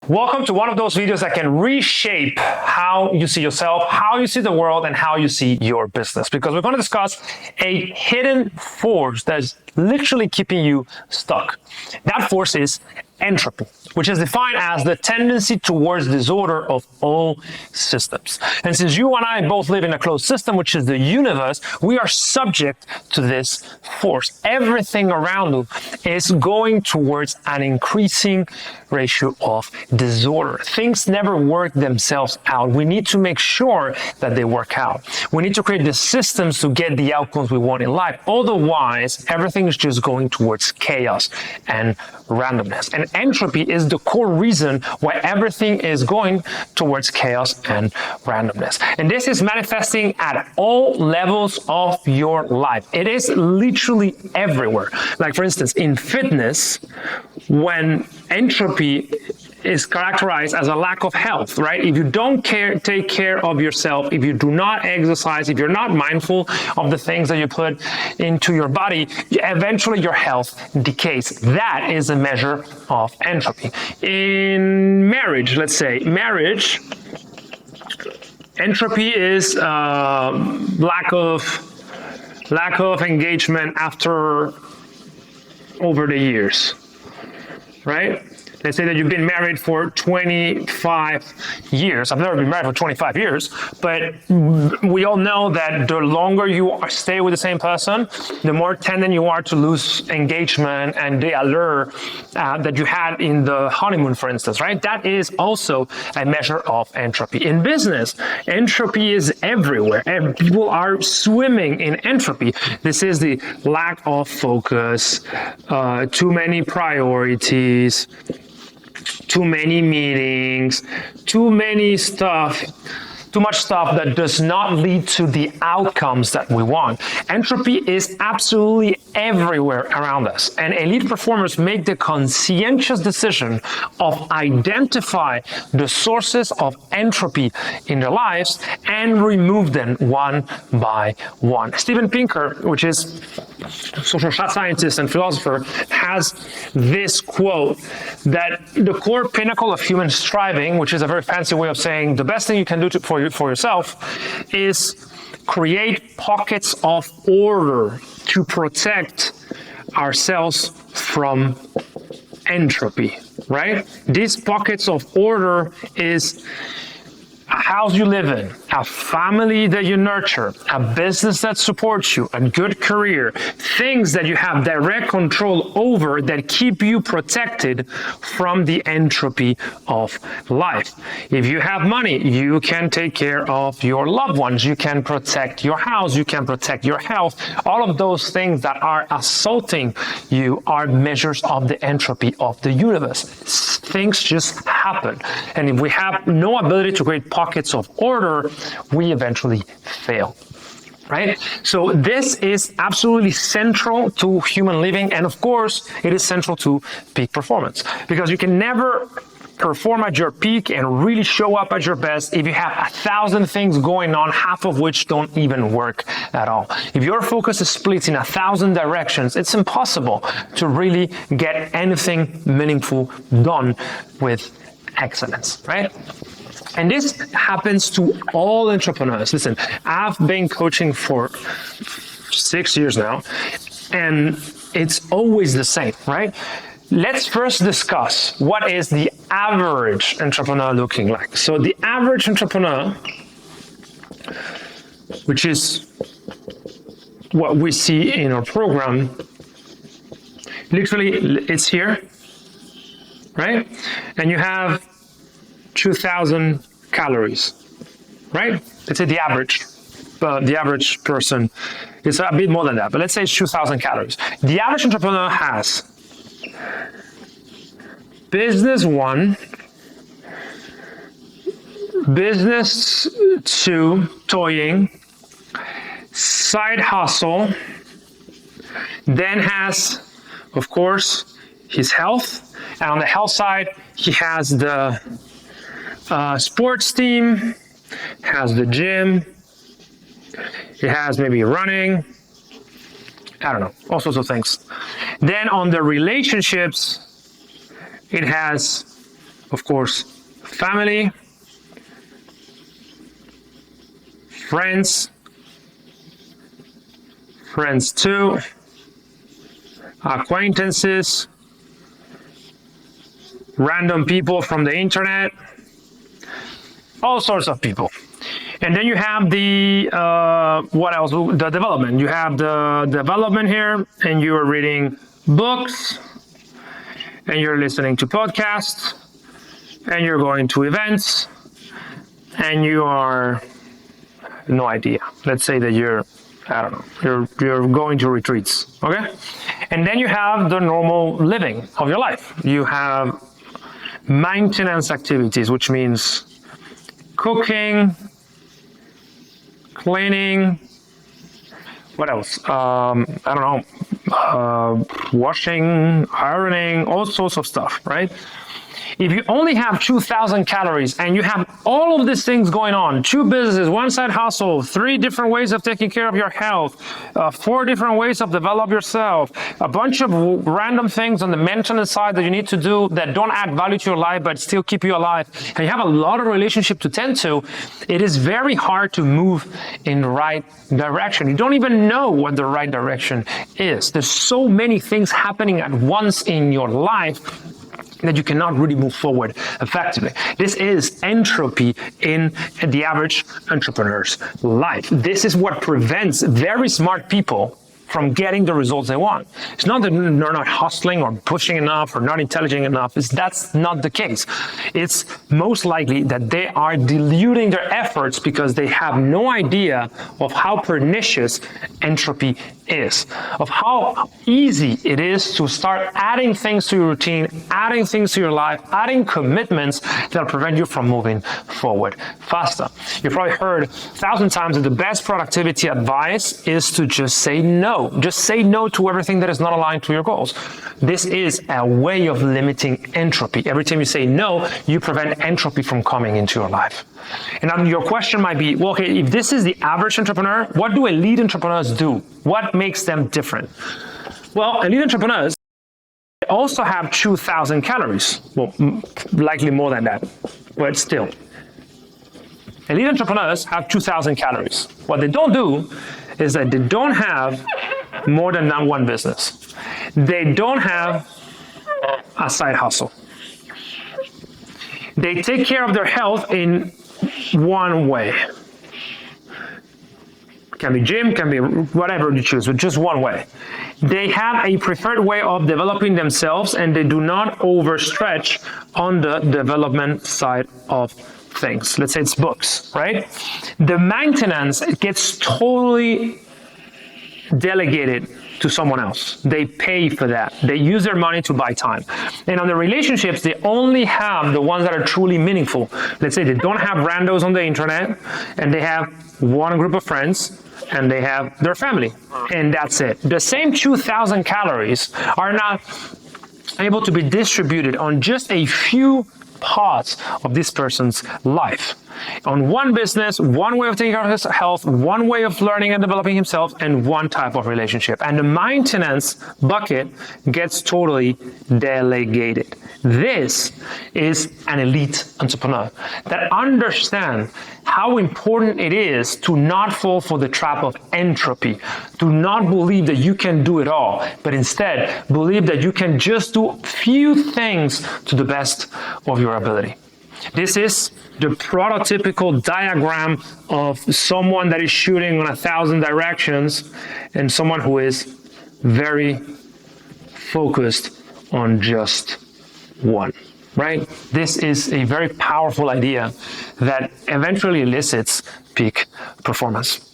Welcome to one of those videos that can reshape how you see yourself, how you see the world, and how you see your business. Because we're going to discuss a hidden force that's literally keeping you stuck. That force is entropy, which is defined as the tendency towards disorder of all systems. And since you and I both live in a closed system, which is the universe, we are subject to this force. Everything around you is going towards an increasing ratio of disorder. Things never work themselves out. We need to make sure that they work out. We need to create the systems to get the outcomes we want in life. Otherwise, everything is just going towards chaos and randomness. And entropy is the core reason why everything is going towards chaos and randomness. And this is manifesting at all levels of your life. It is literally everywhere. Like, for instance, in fitness, when entropy is characterized as a lack of health, right? If you don't take care of yourself, if you do not exercise, if you're not mindful of the things that you put into your body, eventually your health decays. That is a measure of entropy. In marriage, let's say, entropy is lack of engagement over the years, right? Let's say that you've been married for 25 years. I've never been married for 25 years, but we all know that the longer you stay with the same person, the more tendent you are to lose engagement and the allure that you had in the honeymoon, for instance, right? That is also a measure of entropy. In business, entropy is everywhere, and people are swimming in entropy. This is the lack of focus, too many priorities, too many meetings, too much stuff that does not lead to the outcomes that we want. Entropy is absolutely everywhere around us, and elite performers make the conscientious decision of identify the sources of entropy in their lives and remove them one by one. Steven Pinker, which is a social scientist and philosopher, has this quote that the core pinnacle of human striving, which is a very fancy way of saying the best thing you can do for yourself, is create pockets of order to protect ourselves from entropy, right? These pockets of order is a house you live in, a family that you nurture, a business that supports you, a good career, things that you have direct control over that keep you protected from the entropy of life. If you have money, you can take care of your loved ones, you can protect your house, you can protect your health. All of those things that are assaulting you are measures of the entropy of the universe. Things just happen. And if we have no ability to create pockets of order, we eventually fail, right? So this is absolutely central to human living, and of course, it is central to peak performance, because you can never perform at your peak and really show up at your best if you have 1,000 things going on, half of which don't even work at all. If your focus is split in 1,000 directions, it's impossible to really get anything meaningful done with excellence, right? And this happens to all entrepreneurs. Listen, I've been coaching for 6 years now, and it's always the same, right? Let's first discuss what is the average entrepreneur looking like. So the average entrepreneur, which is what we see in our program, literally it's here, right? And you have 2,000 calories, right? Let's say the average person is a bit more than that, but let's say it's 2,000 calories. The average entrepreneur has business 1, business 2, toying, side hustle, then has, of course, his health, and on the health side, he has the sports team, has the gym, he has maybe running, I don't know, all sorts of things. Then on the relationships, it has of course, family, friends too, acquaintances, random people from the internet, all sorts of people. And then you have the, what else? The development. You have the development here, and you are reading books, and you're listening to podcasts, and you're going to events, and you are, no idea. Let's say that you're, I don't know, you're going to retreats, okay? And then you have the normal living of your life. You have maintenance activities, which means cooking, cleaning, what else? I don't know, washing, ironing, all sorts of stuff, right? If you only have 2,000 calories and you have all of these things going on, 2 businesses, 1 side hustle, 3 different ways of taking care of your health, 4 different ways of develop yourself, a bunch of random things on the maintenance side that you need to do that don't add value to your life but still keep you alive, and you have a lot of relationship to tend to, it is very hard to move in the right direction. You don't even know what the right direction is. There's so many things happening at once in your life that you cannot really move forward effectively. This is entropy in the average entrepreneur's life. This is what prevents very smart people from getting the results they want. It's not that they're not hustling or pushing enough or not intelligent enough. That's not the case. It's most likely that they are diluting their efforts because they have no idea of how pernicious entropy is, of how easy it is to start adding things to your routine, adding things to your life, adding commitments that prevent you from moving forward faster. You've probably heard 1,000 times that the best productivity advice is to just say no. Just say no to everything that is not aligned to your goals. This is a way of limiting entropy. Every time you say no, you prevent entropy from coming into your life. And now your question might be, well, okay, if this is the average entrepreneur, what do elite entrepreneurs do? What makes them different? Well, elite entrepreneurs also have 2,000 calories. Well, likely more than that, but still. Elite entrepreneurs have 2,000 calories. What they don't do is that they don't have more than one business. They don't have a side hustle. They take care of their health in one way. Can be gym, can be whatever you choose, but just one way. They have a preferred way of developing themselves, and they do not overstretch on the development side of things. Let's say it's books, right? The maintenance gets totally delegated to someone else. They pay for that. They use their money to buy time. And on the relationships, they only have the ones that are truly meaningful. Let's say they don't have randos on the internet, and they have one group of friends, and they have their family, and that's it. The same 2,000 calories are not able to be distributed on just a few parts of this person's life. On one business, one way of taking care of his health, one way of learning and developing himself, and one type of relationship. And the maintenance bucket gets totally delegated. This is an elite entrepreneur that understands how important it is to not fall for the trap of entropy, to not believe that you can do it all, but instead believe that you can just do few things to the best of your ability. This is the prototypical diagram of someone that is shooting on 1,000 directions and someone who is very focused on just one, right? This is a very powerful idea that eventually elicits peak performance.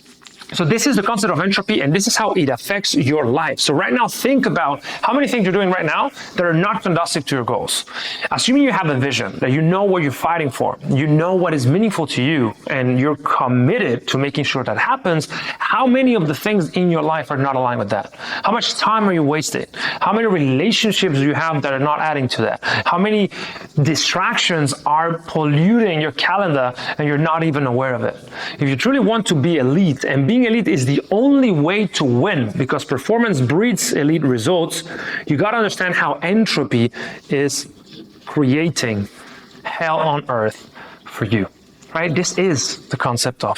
So this is the concept of entropy, and this is how it affects your life. So right now, think about how many things you're doing right now that are not conducive to your goals. Assuming you have a vision, that you know what you're fighting for, you know what is meaningful to you, and you're committed to making sure that happens, how many of the things in your life are not aligned with that? How much time are you wasting? How many relationships do you have that are not adding to that? How many distractions are polluting your calendar and you're not even aware of it? If you truly want to be elite, and being elite is the only way to win because performance breeds elite results, you got to understand how entropy is creating hell on earth for you, right? This is the concept of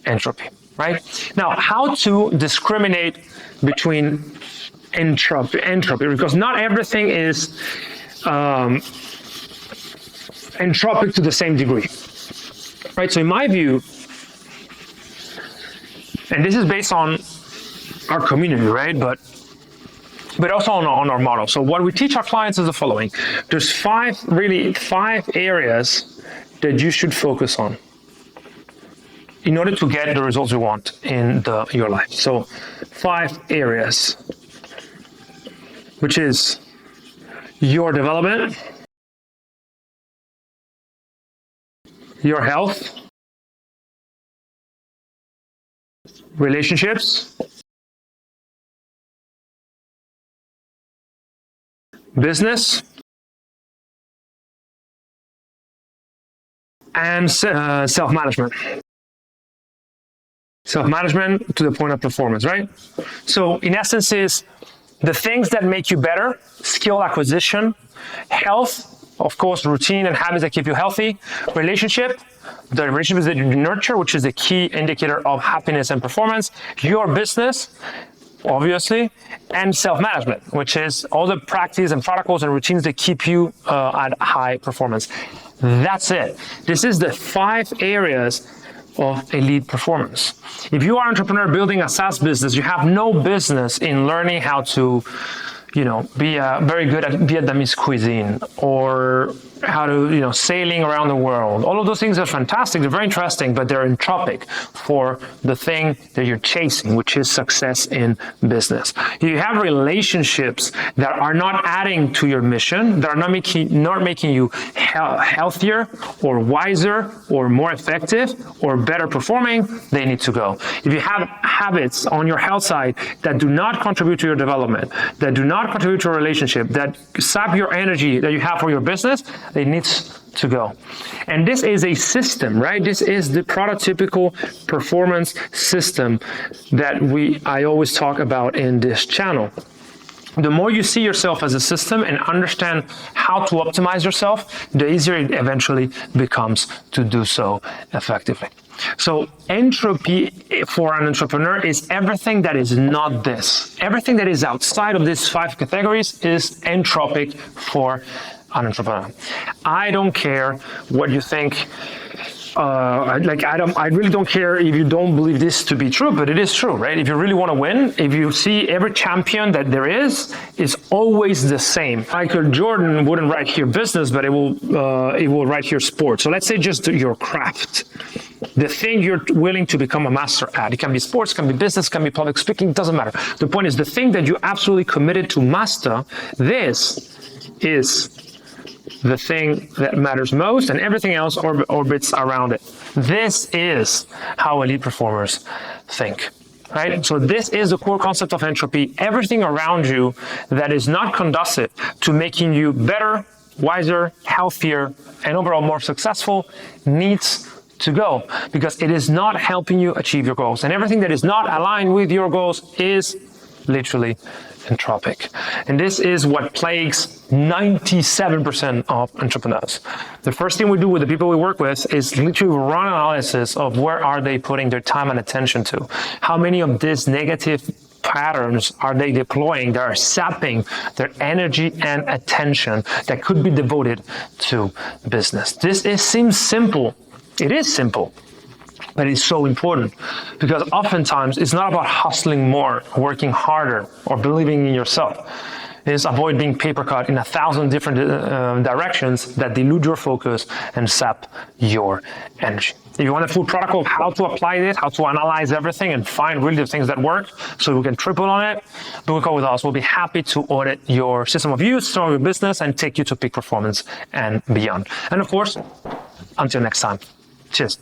entropy, right? Now, how to discriminate between entropy, because not everything is entropic to the same degree, right? So in my view, and this is based on our community, right? But also on our model. So what we teach our clients is the following. There's five areas that you should focus on in order to get the results you want in your life. So 5 areas, which is your development, your health, relationships, business, and self-management. Self-management to the point of performance, right? So in essence is the things that make you better, skill acquisition, health, of course, routine and habits that keep you healthy, relationship, the relationships that you nurture, which is a key indicator of happiness and performance, your business, obviously, and self-management, which is all the practice and protocols and routines that keep you at high performance. That's it. This is the 5 areas of elite performance. If you are an entrepreneur building a SaaS business, you have no business in learning how to, be very good at Vietnamese cuisine, or how to, sailing around the world. All of those things are fantastic. They're very interesting, but they're entropic for the thing that you're chasing, which is success in business. If you have relationships that are not adding to your mission, that are not making you healthier or wiser or more effective or better performing, they need to go. If you have habits on your health side that do not contribute to your development, that do not contribute to a relationship, that sap your energy that you have for your business, it needs to go. And this is a system, right? This is the prototypical performance system that I always talk about in this channel. The more you see yourself as a system and understand how to optimize yourself, the easier it eventually becomes to do so effectively. So entropy for an entrepreneur is everything that is not this. Everything that is outside of these 5 categories is entropic for an entrepreneur. I don't care what you think. I really don't care if you don't believe this to be true, but it is true, right? If you really want to win, if you see every champion that there is always the same. Michael Jordan wouldn't write here business, but it will write here sports. So let's say just your craft, the thing you're willing to become a master at. It can be sports, can be business, can be public speaking, it doesn't matter. The point is the thing that you're absolutely committed to master, this is the thing that matters most, and everything else orbits around it. This is how elite performers think, right? So this is the core concept of entropy. Everything around you that is not conducive to making you better, wiser, healthier, and overall more successful needs to go, because it is not helping you achieve your goals. And everything that is not aligned with your goals is literally entropic. And this is what plagues 97% of entrepreneurs. The first thing we do with the people we work with is literally run analysis of where are they putting their time and attention to. How many of these negative patterns are they deploying that are sapping their energy and attention that could be devoted to business. Seems simple. It is simple. But it's so important, because oftentimes it's not about hustling more, working harder, or believing in yourself. It's avoid being paper cut in 1,000 different directions that delude your focus and sap your energy. If you want a full protocol of how to apply it, how to analyze everything and find really the things that work so we can triple on it, book a call with us. We'll be happy to audit your system of use, start your business, and take you to peak performance and beyond. And of course, until next time, cheers.